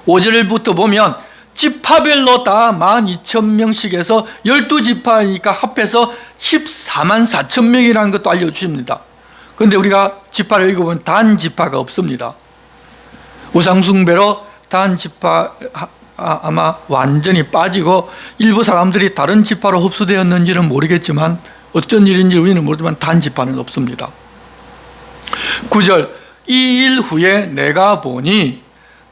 5절부터 보면 지파별로 다 12,000명씩 해서 12지파니까 합해서 14만 4천 명이라는 것도 알려주십니다. 그런데 우리가 지파를 읽어보면 단 지파가 없습니다. 우상숭배로 단 지파 아마 완전히 빠지고 일부 사람들이 다른 지파로 흡수되었는지는 모르겠지만 어떤 일인지 우리는 모르지만 단 지파는 없습니다. 9절 이 일 후에 내가 보니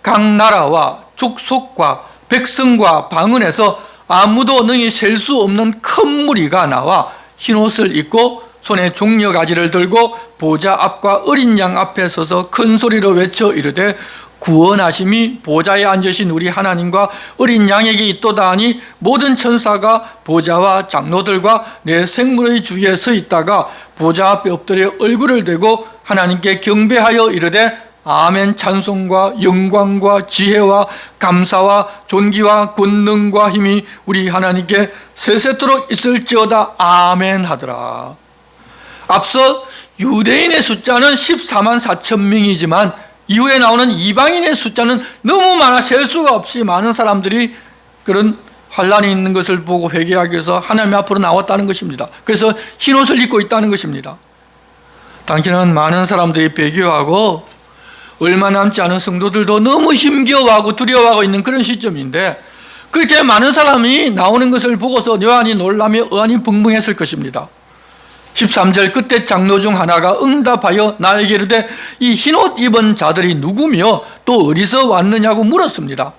각 나라와 족속과 백성과 방언에서 아무도 능히 셀 수 없는 큰 무리가 나와 흰옷을 입고 손에 종려가지를 들고 보좌 앞과 어린 양 앞에 서서 큰 소리로 외쳐 이르되 구원하심이 보좌에 앉으신 우리 하나님과 어린 양에게 있도다 하니 모든 천사가 보좌와 장로들과 내 생물의 주위에 서 있다가 보좌 앞에 엎드려 얼굴을 대고 하나님께 경배하여 이르되 아멘 찬송과 영광과 지혜와 감사와 존귀와 권능과 힘이 우리 하나님께 세세토록 있을지어다 아멘 하더라. 앞서 유대인의 숫자는 14만 4천 명이지만 이후에 나오는 이방인의 숫자는 너무 많아 셀 수가 없이 많은 사람들이 그런 환란이 있는 것을 보고 회개하기 위해서 하나님 앞으로 나왔다는 것입니다. 그래서 흰옷을 입고 있다는 것입니다. 당신은 많은 사람들이 배교하고 얼마 남지 않은 성도들도 너무 힘겨워하고 두려워하고 있는 그런 시점인데 그렇게 많은 사람이 나오는 것을 보고서 요한이 놀라며 의안이 붕붕했을 것입니다. 13절 그때 장로 중 하나가 응답하여 나에게 이르되 이 흰옷 입은 자들이 누구며 또 어디서 왔느냐고 물었습니다.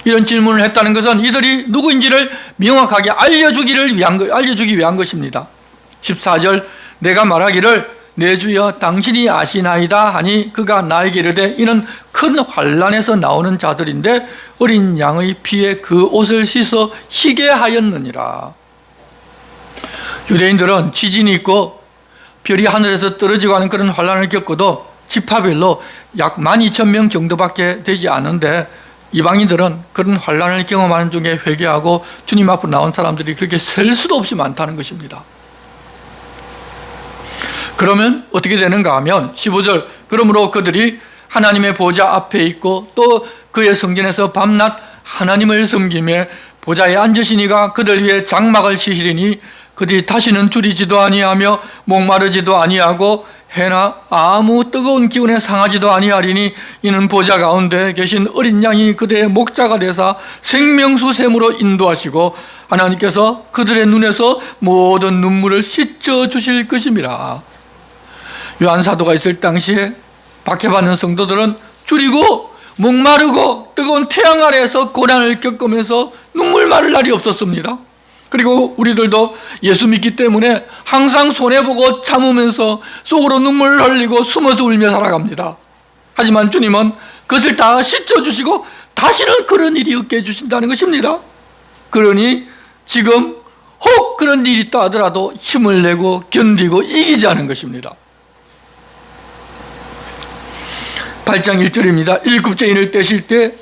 이런 질문을 했다는 것은 이들이 누구인지를 명확하게 알려주기 위한 것입니다. 14절 내가 말하기를 내 주여 당신이 아시나이다 하니 그가 나에게 이르되 이는 큰 환란에서 나오는 자들인데 어린 양의 피에 그 옷을 씻어 희게 하였느니라. 유대인들은 지진이 있고 별이 하늘에서 떨어지고 하는 그런 환란을 겪어도 지파별로 약 12,000명 정도밖에 되지 않은데 이방인들은 그런 환란을 경험하는 중에 회개하고 주님 앞으로 나온 사람들이 그렇게 셀 수도 없이 많다는 것입니다. 그러면 어떻게 되는가 하면 15절 그러므로 그들이 하나님의 보좌 앞에 있고 또 그의 성전에서 밤낮 하나님을 섬기며 보좌에 앉으시니가 그들 위에 장막을 치시리니 그들이 다시는 줄이지도 아니하며 목마르지도 아니하고 해나 아무 뜨거운 기운에 상하지도 아니하리니 이는 보좌 가운데 계신 어린 양이 그들의 목자가 되사 생명수 샘으로 인도하시고 하나님께서 그들의 눈에서 모든 눈물을 씻어 주실 것임이라. 요한 사도가 있을 당시에 박해받는 성도들은 줄이고 목마르고 뜨거운 태양 아래에서 고난을 겪으면서 눈물 마를 날이 없었습니다. 그리고 우리들도 예수 믿기 때문에 항상 손해보고 참으면서 속으로 눈물을 흘리고 숨어서 울며 살아갑니다. 하지만 주님은 그것을 다 씻어주시고 다시는 그런 일이 없게 해주신다는 것입니다. 그러니 지금 혹 그런 일이 있다 하더라도 힘을 내고 견디고 이기자는 것입니다. 8장 1절입니다. 일곱째인을 떼실 때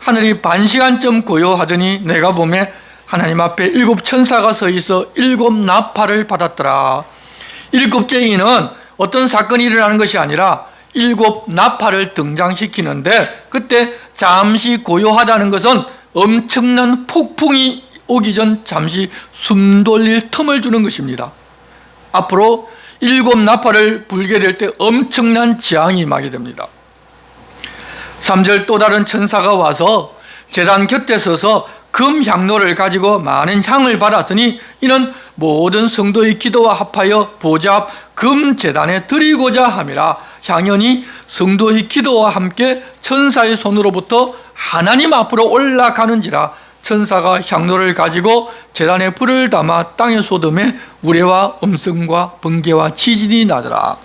하늘이 반시간쯤 고요하더니 내가 보매 하나님 앞에 7 천사가 서 있어 7 나팔을 받았더라. 일곱째인은 어떤 사건이 일어나는 것이 아니라 7 나팔을 등장시키는데 그때 잠시 고요하다는 것은 엄청난 폭풍이 오기 전 잠시 숨 돌릴 틈을 주는 것입니다. 앞으로 7 나팔을 불게 될 때 엄청난 재앙이 임하게 됩니다. 3절 또 다른 천사가 와서 제단 곁에 서서 금 향로를 가지고 많은 향을 받았으니 이는 모든 성도의 기도와 합하여 보좌 앞 금 제단에 드리고자 함이라. 향연이 성도의 기도와 함께 천사의 손으로부터 하나님 앞으로 올라가는지라. 천사가 향로를 가지고 제단에 불을 담아 땅에 쏟음에 우레와 음성과 번개와 지진이 나더라.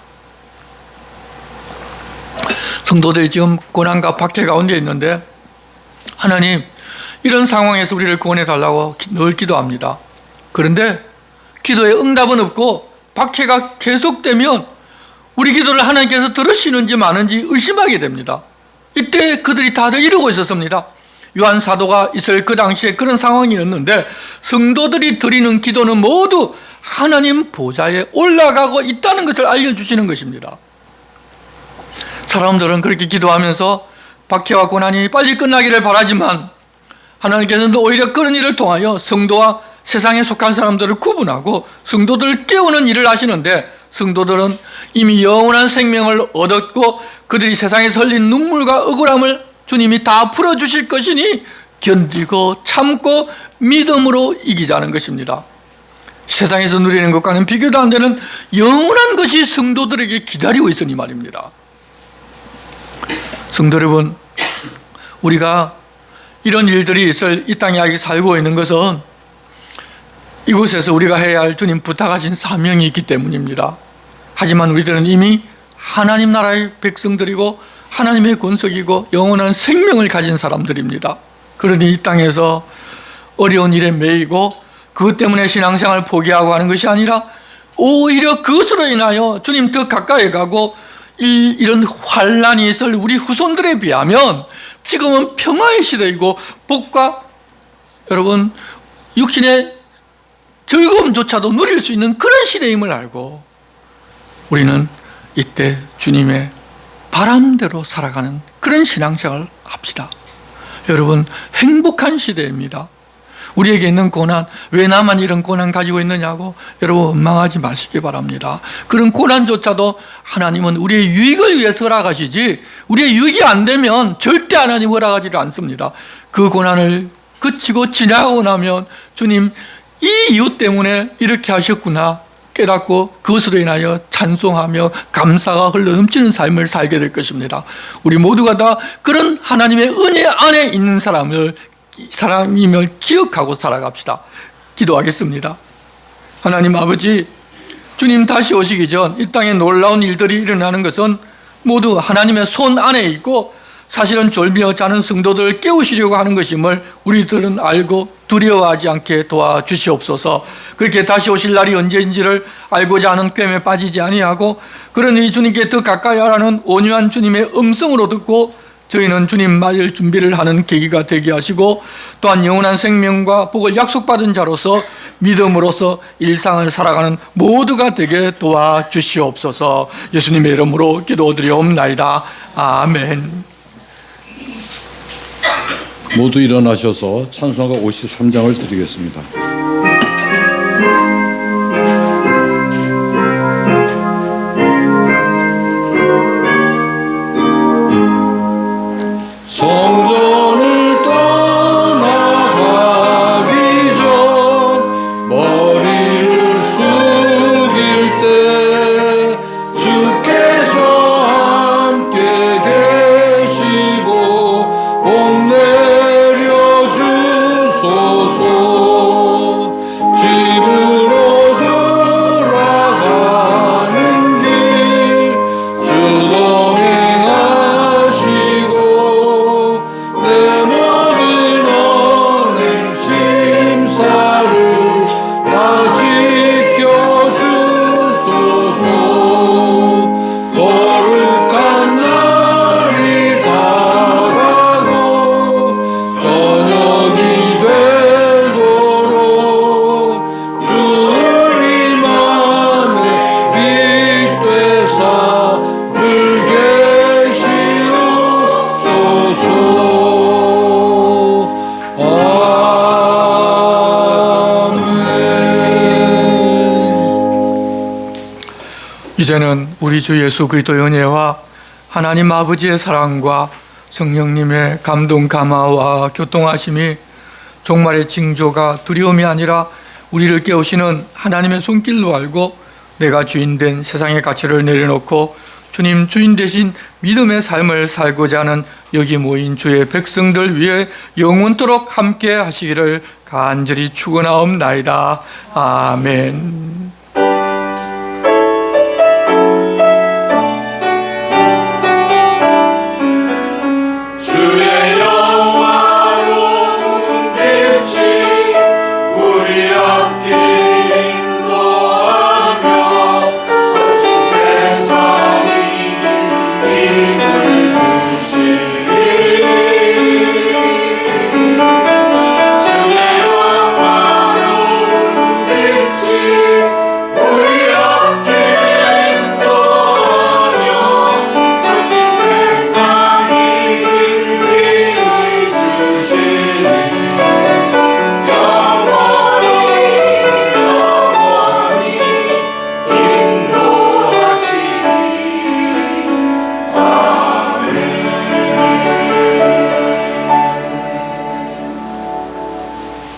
성도들이 지금 고난과 박해 가운데 있는데 하나님 이런 상황에서 우리를 구원해 달라고 늘 기도합니다. 그런데 기도에 응답은 없고 박해가 계속되면 우리 기도를 하나님께서 들으시는지 마는지 의심하게 됩니다. 이때 그들이 다들 이러고 있었습니다. 요한 사도가 있을 그 당시에 그런 상황이었는데 성도들이 드리는 기도는 모두 하나님 보좌에 올라가고 있다는 것을 알려주시는 것입니다. 사람들은 그렇게 기도하면서 박해와 고난이 빨리 끝나기를 바라지만 하나님께서는 오히려 그런 일을 통하여 성도와 세상에 속한 사람들을 구분하고 성도들을 깨우는 일을 하시는데 성도들은 이미 영원한 생명을 얻었고 그들이 세상에서 흘린 눈물과 억울함을 주님이 다 풀어주실 것이니 견디고 참고 믿음으로 이기자는 것입니다. 세상에서 누리는 것과는 비교도 안 되는 영원한 것이 성도들에게 기다리고 있으니 말입니다. 성도 여러분, 우리가 이런 일들이 있을 이 땅에 아직 살고 있는 것은 이곳에서 우리가 해야 할 주님 부탁하신 사명이 있기 때문입니다. 하지만 우리들은 이미 하나님 나라의 백성들이고 하나님의 권속이고 영원한 생명을 가진 사람들입니다. 그러니 이 땅에서 어려운 일에 매이고 그것 때문에 신앙생활을 포기하고 하는 것이 아니라 오히려 그것으로 인하여 주님 더 가까이 가고 이런 환란이 있을 우리 후손들에 비하면 지금은 평화의 시대이고 복과 여러분 육신의 즐거움조차도 누릴 수 있는 그런 시대임을 알고 우리는 이때 주님의 바람대로 살아가는 그런 신앙생활을 합시다. 여러분 행복한 시대입니다. 우리에게 있는 고난, 왜 나만 이런 고난 가지고 있느냐고 여러분 원망하지 마시기 바랍니다. 그런 고난조차도 하나님은 우리의 유익을 위해서 허락하시지, 우리의 유익이 안 되면 절대 하나님 허락하지를 않습니다. 그 고난을 그치고 지나고 나면 주님 이 이유 때문에 이렇게 하셨구나 깨닫고 그것으로 인하여 찬송하며 감사가 흘러 넘치는 삶을 살게 될 것입니다. 우리 모두가 다 그런 하나님의 은혜 안에 있는 사람임을 기억하고 살아갑시다. 기도하겠습니다. 하나님 아버지, 주님 다시 오시기 전 이 땅에 놀라운 일들이 일어나는 것은 모두 하나님의 손 안에 있고 사실은 졸며 자는 성도들을 깨우시려고 하는 것임을 우리들은 알고 두려워하지 않게 도와주시옵소서. 그렇게 다시 오실 날이 언제인지를 알고자 하는 꿰매 빠지지 아니하고, 그러니 주님께 더 가까이 하라는 온유한 주님의 음성으로 듣고 저희는 주님 맞을 준비를 하는 계기가 되게 하시고, 또한 영원한 생명과 복을 약속받은 자로서 믿음으로써 일상을 살아가는 모두가 되게 도와주시옵소서. 예수님의 이름으로 기도드리옵나이다. 아멘. 모두 일어나셔서 찬송가 53장을 드리겠습니다. 성전을 떠나가기 전 머리를 숙일 때 주께서 함께 계시고 복 내려주소서. 집으로 돌아가는 길 주 동행하시고 내 모든 언행 심사를 다 지켜주소서. 거룩한 날이 다가고 저녁이 되도록 주님 안에 빛 되사 늘 계시옵소서. 아멘. 이제는 우리 주 예수 그리스도의 은혜와 하나님 아버지의 사랑과 성령님의 감동 감화와 교통하심이 종말의 징조가 두려움이 아니라 우리를 깨우시는 하나님의 손길로 알고 내가 주인된 세상의 가치를 내려놓고 주님 주인 대신 믿음의 삶을 살고자 하는 여기 모인 주의 백성들 위해 영원토록 함께 하시기를 간절히 축원하옵나이다. 아멘.